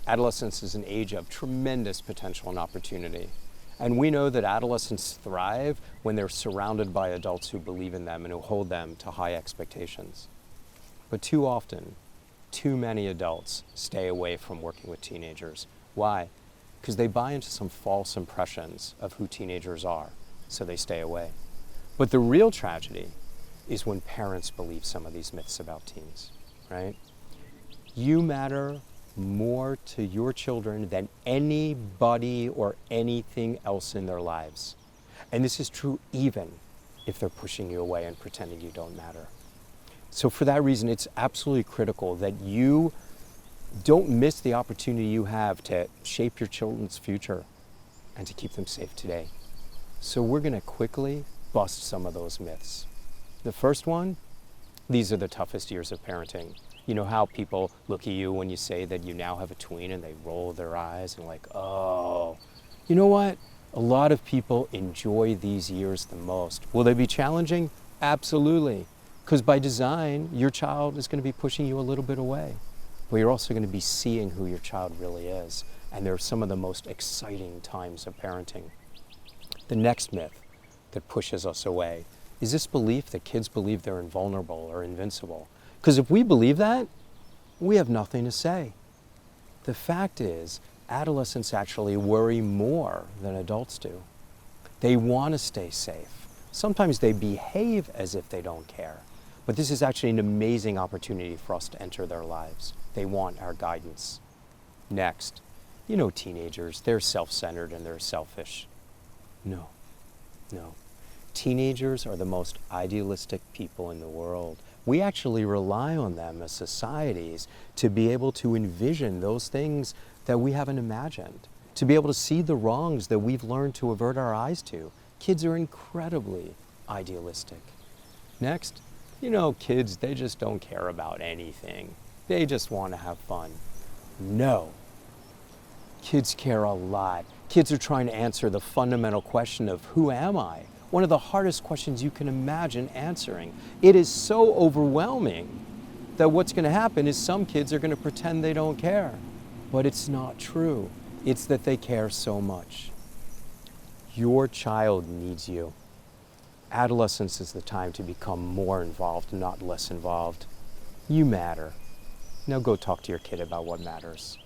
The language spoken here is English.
Adolescence is an age of tremendous potential and opportunity. And we know that adolescents thrive when they're surrounded by adults who believe in them and who hold them to high expectations. But too often, too many adults stay away from working with teenagers. Why? Because they buy into some false impressions of who teenagers are, so they stay away. But the real tragedy is when parents believe some of these myths about teens, right? You matter more to your children than anybody or anything else in their lives. And this is true even if they're pushing you away and pretending you don't matter. So for that reason, it's absolutely critical that you don't miss the opportunity you have to shape your children's future and to keep them safe today. So we're going to quickly bust some of those myths. The first one, these are the toughest years of parenting. You know how people look at you when you say that you now have a tween and they roll their eyes and like, oh, you know what? A lot of people enjoy these years the most. Will they be challenging? Absolutely. Because by design, your child is going to be pushing you a little bit away. But you're also going to be seeing who your child really is. And they're some of the most exciting times of parenting. The next myth that pushes us away is this belief that kids believe they're invulnerable or invincible. Because if we believe that, we have nothing to say. The fact is, adolescents actually worry more than adults do. They want to stay safe. Sometimes they behave as if they don't care. But this is actually an amazing opportunity for us to enter their lives. They want our guidance. Next, you know teenagers, they're self-centered and they're selfish. No. Teenagers are the most idealistic people in the world. We actually rely on them as societies to be able to envision those things that we haven't imagined, to be able to see the wrongs that we've learned to avert our eyes to. Kids are incredibly idealistic. Next, you know, kids, they just don't care about anything. They just want to have fun. No. Kids care a lot. Kids are trying to answer the fundamental question of who am I? One of the hardest questions you can imagine answering. It is so overwhelming that what's going to happen is some kids are going to pretend they don't care. But it's not true. It's that they care so much. Your child needs you. Adolescence is the time to become more involved, not less involved. You matter. Now go talk to your kid about what matters.